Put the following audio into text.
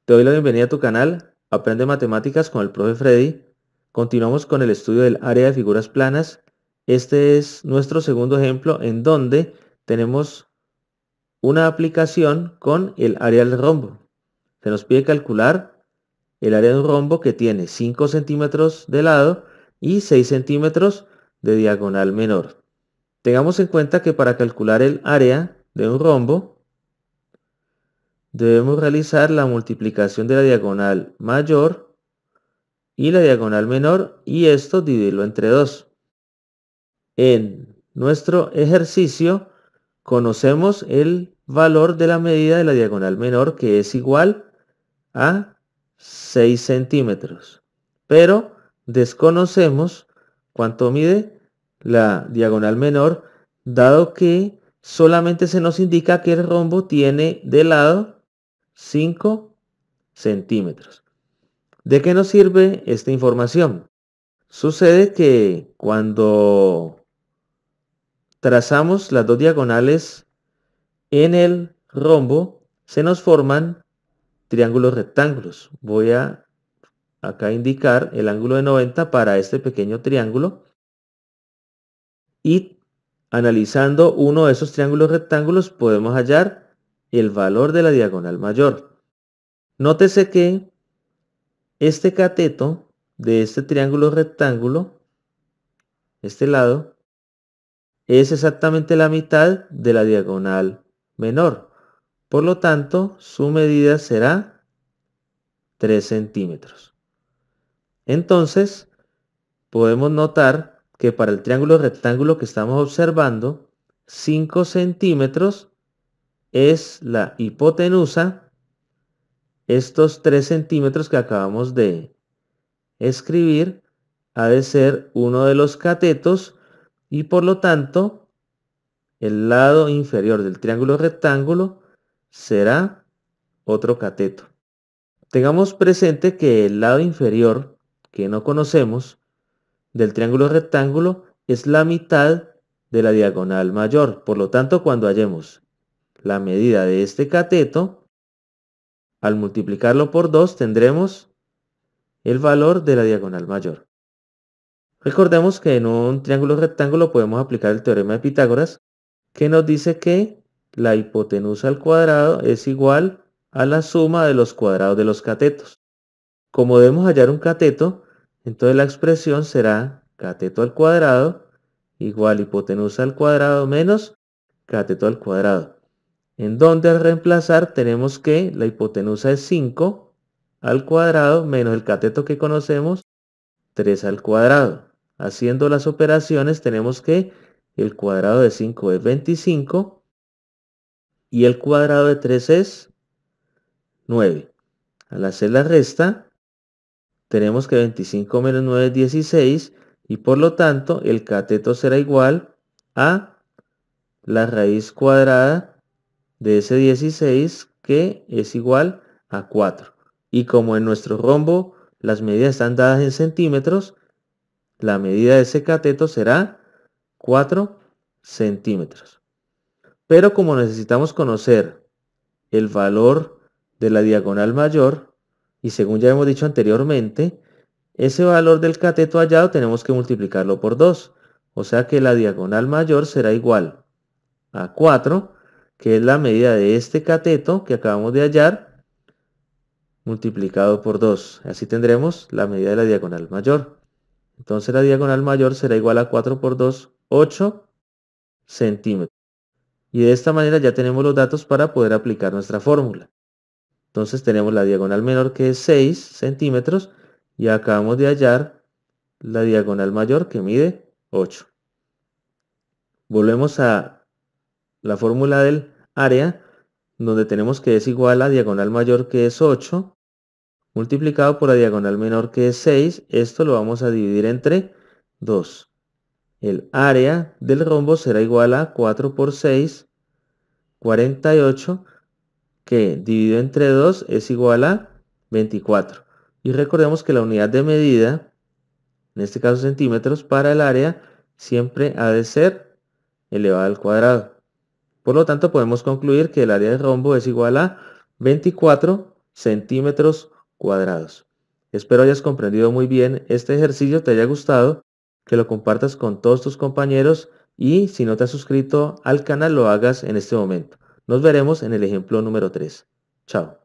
Te doy la bienvenida a tu canal, Aprende Matemáticas con el profe Freddy. Continuamos con el estudio del área de figuras planas. Este es nuestro segundo ejemplo en donde tenemos una aplicación con el área del rombo. Se nos pide calcular el área de un rombo que tiene 5 centímetros de lado y 6 centímetros de diagonal menor. Tengamos en cuenta que para calcular el área de un rombo debemos realizar la multiplicación de la diagonal mayor y la diagonal menor y esto dividirlo entre 2. En nuestro ejercicio conocemos el valor de la medida de la diagonal menor, que es igual a 6 centímetros, pero desconocemos cuánto mide la diagonal menor, dado que solamente se nos indica que el rombo tiene de lado 5 centímetros. ¿De qué nos sirve esta información? Sucede que cuando trazamos las dos diagonales en el rombo, se nos forman triángulos rectángulos. Voy a acá indicar el ángulo de 90 para este pequeño triángulo. Y analizando uno de esos triángulos rectángulos podemos hallar el valor de la diagonal mayor. Nótese que este cateto de este triángulo rectángulo, este lado, es exactamente la mitad de la diagonal menor. Por lo tanto, su medida será 3 centímetros. Entonces, podemos notar que para el triángulo rectángulo que estamos observando, 5 centímetros es la hipotenusa. Estos 3 centímetros que acabamos de escribir ha de ser uno de los catetos y por lo tanto el lado inferior del triángulo rectángulo será otro cateto. Tengamos presente que el lado inferior, que no conocemos, del triángulo rectángulo es la mitad de la diagonal mayor. Por lo tanto, cuando hallemos la medida de este cateto, al multiplicarlo por 2 tendremos el valor de la diagonal mayor. Recordemos que en un triángulo rectángulo podemos aplicar el teorema de Pitágoras, que nos dice que la hipotenusa al cuadrado es igual a la suma de los cuadrados de los catetos. Como debemos hallar un cateto, entonces la expresión será cateto al cuadrado igual hipotenusa al cuadrado menos cateto al cuadrado. En donde al reemplazar tenemos que la hipotenusa es 5 al cuadrado menos el cateto que conocemos, 3 al cuadrado. Haciendo las operaciones tenemos que el cuadrado de 5 es 25 y el cuadrado de 3 es 9. Al hacer la resta, tenemos que 25 menos 9 es 16 y por lo tanto el cateto será igual a la raíz cuadrada de ese 16 que es igual a 4. Y como en nuestro rombo las medidas están dadas en centímetros, la medida de ese cateto será 4 centímetros. Pero como necesitamos conocer el valor de la diagonal mayor, y según ya hemos dicho anteriormente, ese valor del cateto hallado tenemos que multiplicarlo por 2. O sea que la diagonal mayor será igual a 4, que es la medida de este cateto que acabamos de hallar, multiplicado por 2. Así tendremos la medida de la diagonal mayor. Entonces la diagonal mayor será igual a 4 por 2, 8 centímetros. Y de esta manera ya tenemos los datos para poder aplicar nuestra fórmula. Entonces tenemos la diagonal menor que es 6 centímetros y acabamos de hallar la diagonal mayor que mide 8. Volvemos a la fórmula del área, donde tenemos que es igual a diagonal mayor que es 8, multiplicado por la diagonal menor que es 6. Esto lo vamos a dividir entre 2. El área del rombo será igual a 4 por 6, 48, que dividido entre 2 es igual a 24. Y recordemos que la unidad de medida, en este caso centímetros, para el área siempre ha de ser elevado al cuadrado. Por lo tanto, podemos concluir que el área del rombo es igual a 24 centímetros cuadrados. Espero hayas comprendido muy bien este ejercicio, te haya gustado, que lo compartas con todos tus compañeros y si no te has suscrito al canal lo hagas en este momento. Nos veremos en el ejemplo número 3. Chao.